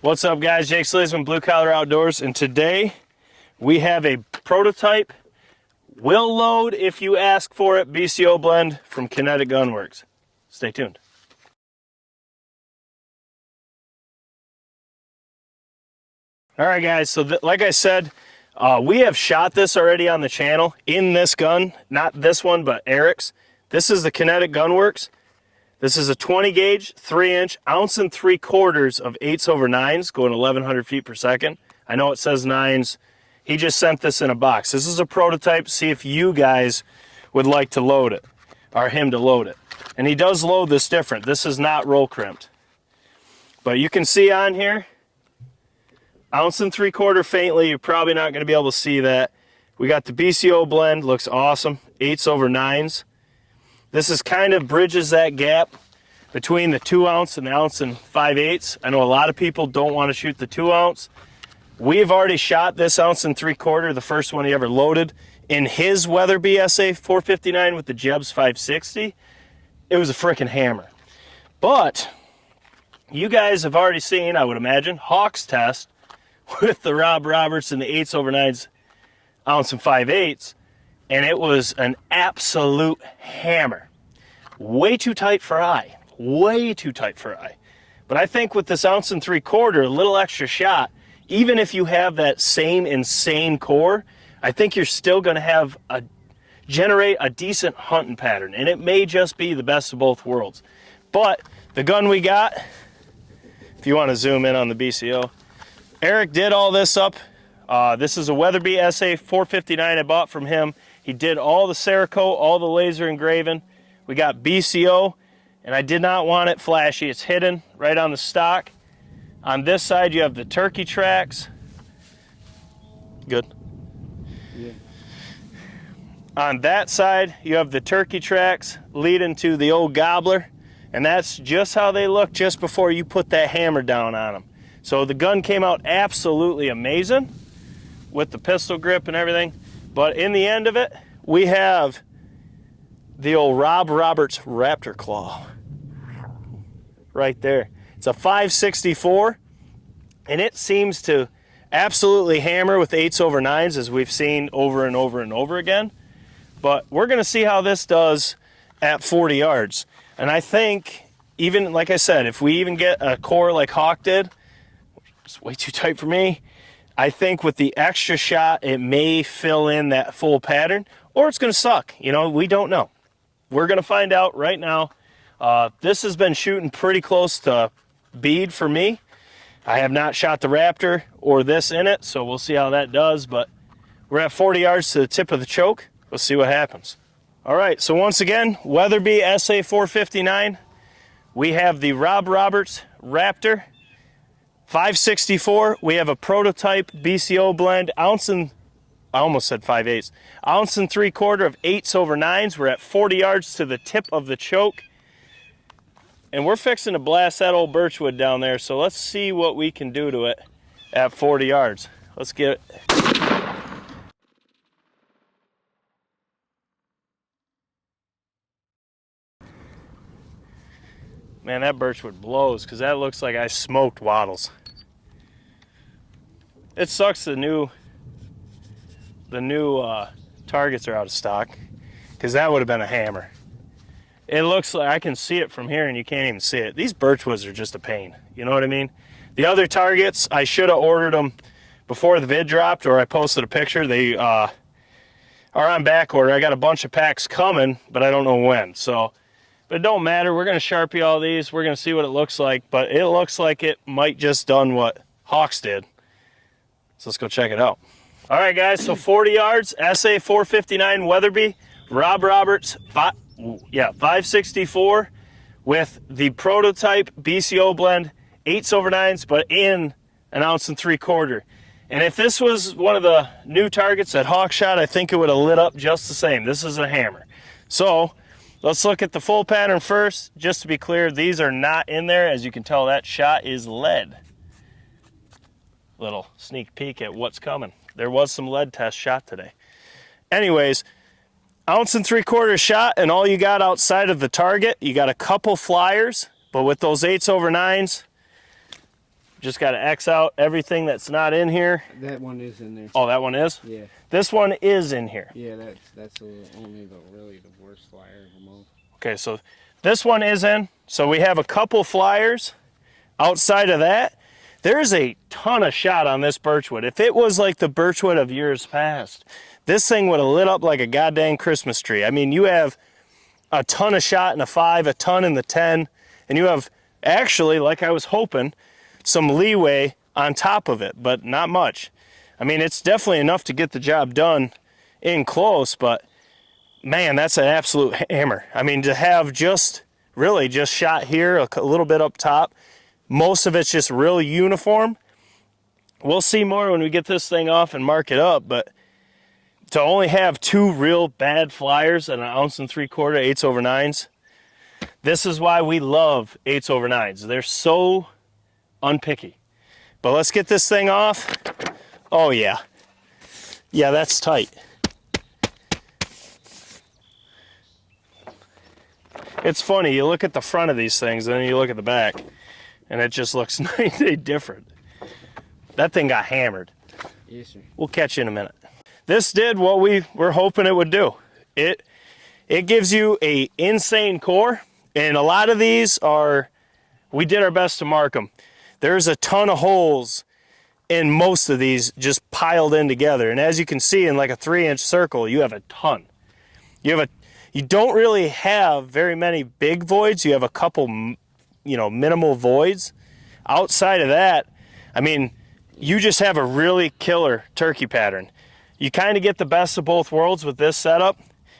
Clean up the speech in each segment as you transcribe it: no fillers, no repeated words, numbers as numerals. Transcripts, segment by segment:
What's up, guys? Jake Sleesman, Blue Collar Outdoors, and today we have a prototype, will load if you ask for it, BCO blend from KINETIC GUNWERKS. Stay tuned. All right, guys, so like I said, we have shot this already on the channel in this gun, not this one, but Eric's. This is the KINETIC GUNWERKS. This is a 20 gauge, 3-inch, 1 3/4 of 8s/9s going 1,100 feet per second. I know it says 9s. He just sent this in a box. This is a prototype. See if you guys would like to load it, or him to load it. And he does load this different. This is not roll crimped. But you can see on here, 1 3/4 faintly. You're probably not going to be able to see that. We got the BCO blend. Looks awesome. 8s/9s. This is kind of bridges that gap between the 2 ounce and the 1 5/8. I know a lot of people don't want to shoot the 2 ounce. We've already shot this 1 3/4, the first one he ever loaded, in his weatherby sa459 with the Jebs 560. It was a freaking hammer. But you guys have already seen, I would imagine, Hawk's test with the Rob Roberts and the 8s/9s 1 5/8. And it was an absolute hammer. Way too tight for eye. Way too tight for eye. But I think with this 1 3/4, a little extra shot, even if you have that same insane core, I think you're still going to generate a decent hunting pattern. And it may just be the best of both worlds. But the gun we got, if you want to zoom in on the BCO, Eric did all this up. This is a weatherby sa459 I bought from him. He did all the Cerakote, all the laser engraving. We got BCO, and I did not want it flashy. It's hidden right on the stock. On this side, you have the turkey tracks. Good. Yeah. On that side, you have the turkey tracks leading to the old gobbler, and that's just how they look just before you put that hammer down on them. So the gun came out absolutely amazing with the pistol grip and everything. But in the end of it, we have the old Rob Roberts Raptor claw right there. It's a 564, and it seems to absolutely hammer with 8s/9s, as we've seen over and over and over again. But we're going to see how this does at 40 yards. And I think, even like I said, if we even get a core like Hawk did, it's way too tight for me, I think with the extra shot, it may fill in that full pattern, or it's going to suck. You know, we don't know. We're going to find out right now. This has been shooting pretty close to bead for me. I have not shot the Raptor or this in it, so we'll see how that does. But we're at 40 yards to the tip of the choke. Let's see what happens. All right, so once again, weatherby sa459. We have the Rob Roberts Raptor 564. We have a prototype BCO blend, I almost said 5/8, 1 3/4 of 8s/9s. We're at 40 yards to the tip of the choke. And we're fixing to blast that old birchwood down there, so let's see what we can do to it at 40 yards. Let's get it. Man, that birchwood blows, because that looks like I smoked wattles. It sucks the new targets are out of stock, because that would have been a hammer. It looks like I can see it from here and you can't even see it. These birchwoods are just a pain, you know what I mean? The other targets, I should have ordered them before the vid dropped, or I posted a picture. They are on back order. I got a bunch of packs coming, but I don't know when. So, but it don't matter. We're going to Sharpie all these. We're going to see what it looks like, but it looks like it might just done what Hawks did. So let's go check it out. All right, guys, so 40 yards, sa459 weatherby, Rob Roberts, 564 with the prototype BCO blend, 8s/9s, but in an 1 3/4. And if this was one of the new targets that Hawk shot, I think it would have lit up just the same. This is a hammer. So let's look at the full pattern first. Just to be clear, these are not in there. As you can tell, that shot is lead. Little sneak peek at what's coming. There was some lead test shot today. Anyways, 1 3/4 shot, and all you got outside of the target, you got a couple flyers, but with those 8s/9s, Just got to X out everything that's not in here. That one is in there. Oh, that one is? Yeah. This one is in here. Yeah, that's only really the worst flyer of them all. Okay, so this one is in. So we have a couple flyers. Outside of that, there's a ton of shot on this birchwood. If it was like the birchwood of years past, this thing would have lit up like a goddamn Christmas tree. I mean, you have a ton of shot in the 5, a ton in the 10, and you have actually, like I was hoping, some leeway on top of it, but not much. I mean, it's definitely enough to get the job done in close, but man, that's an absolute hammer. I mean, to have just shot here, a little bit up top, most of it's just real uniform. We'll see more when we get this thing off and mark it up, but to only have 2 real bad flyers at 1 3/4 8/9s, this is why we love 8/9s. They're so unpicky. But let's get this thing off. Oh yeah. Yeah, that's tight. It's funny, you look at the front of these things and then you look at the back and it just looks night and day different. That thing got hammered. Yes, sir. We'll catch you in a minute. This did what we were hoping it would do. It gives you a insane core, and a lot of these are, we did our best to mark them. There's a ton of holes in most of these just piled in together, and as you can see in like a 3-inch circle, you have a ton. You don't really have very many big voids. You have a couple, minimal voids. Outside of that, I mean, you just have a really killer turkey pattern. You kind of get the best of both worlds with this setup.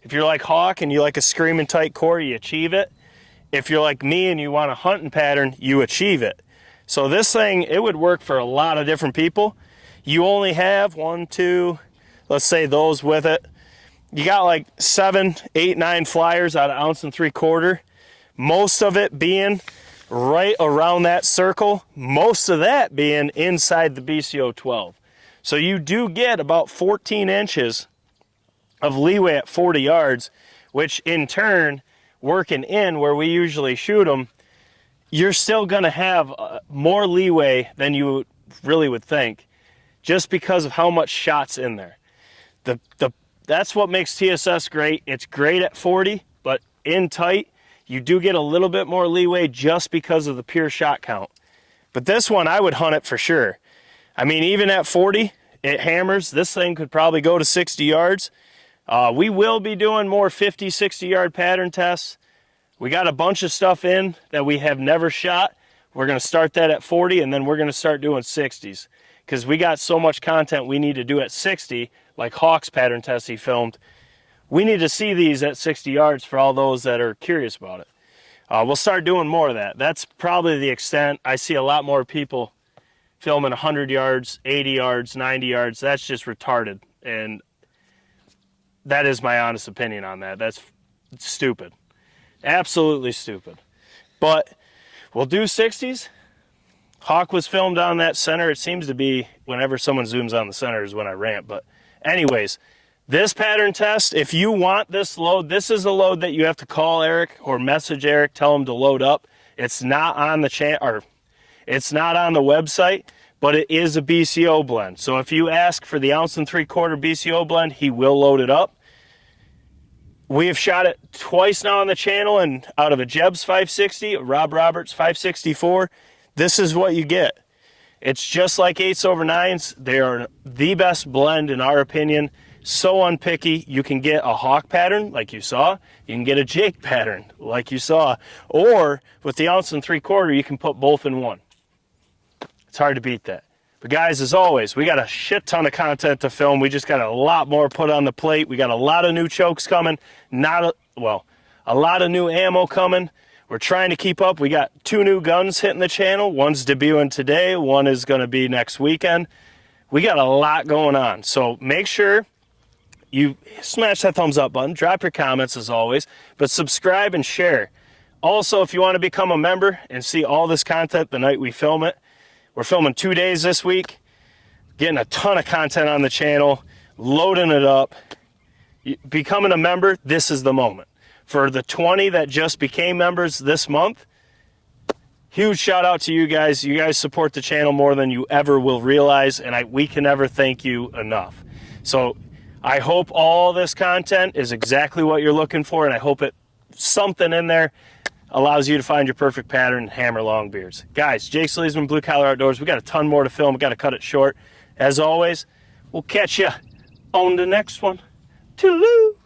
If you're like Hawk and you like a screaming tight core, you achieve it. If you're like me and you want a hunting pattern, you achieve it. So this thing, it would work for a lot of different people. You only have 1, 2, let's say those with it. You got like 7, 8, 9 flyers out of 1 3/4. Most of it being right around that circle. Most of that being inside the BCO 12. So you do get about 14 inches of leeway at 40 yards, which in turn, working in where we usually shoot them, you're still going to have more leeway than you really would think, just because of how much shot's in there. That's what makes TSS great. It's great at 40, but in tight, you do get a little bit more leeway just because of the pure shot count. But this one, I would hunt it for sure. I mean, even at 40, it hammers. This thing could probably go to 60 yards. We will be doing more 50, 60 yard pattern tests. We got a bunch of stuff in that we have never shot. We're going to start that at 40, and then we're going to start doing 60s. Because we got so much content we need to do at 60, like Hawk's pattern test he filmed. We need to see these at 60 yards for all those that are curious about it. We'll start doing more of that. That's probably the extent. I see a lot more people filming 100 yards, 80 yards, 90 yards. That's just retarded. And that is my honest opinion on that. That's stupid. Absolutely stupid. But we'll do 60s. Hawk was filmed on that center. It seems to be whenever someone zooms on the center is when I rant. But anyways, this pattern test, if you want this load, this is a load that you have to call Eric or message Eric, tell him to load up. It's not on the channel, or it's not on the website, but it is a BCO blend. So if you ask for the 1 3/4 BCO blend, he will load it up. We have shot it twice now on the channel, and out of a Jeb's 560, a Rob Roberts 564, this is what you get. It's just like 8/9s. They are the best blend in our opinion. So unpicky. You can get a Hawk pattern like you saw. You can get a Jake pattern like you saw. Or with the 1 3/4, you can put both in one. It's hard to beat that. But guys, as always, we got a shit ton of content to film. We just got a lot more put on the plate. We got a lot of new chokes coming. A lot of new ammo coming. We're trying to keep up. We got 2 new guns hitting the channel. One's debuting today. One is going to be next weekend. We got a lot going on. So make sure you smash that thumbs up button. Drop your comments as always. But subscribe and share. Also, if you want to become a member and see all this content the night we film it, we're filming 2 days this week. Getting a ton of content on the channel. Loading it up. Becoming a member, this is the moment. For the 20 that just became members this month, huge shout out to you guys. You guys support the channel more than you ever will realize, and we can never thank you enough. So I hope all this content is exactly what you're looking for, and I hope something in there allows you to find your perfect pattern and hammer long beards. Guys, Jake Sleesman, Blue Collar Outdoors. We got a ton more to film. We got to cut it short. As always, we'll catch you on the next one. Toodaloo!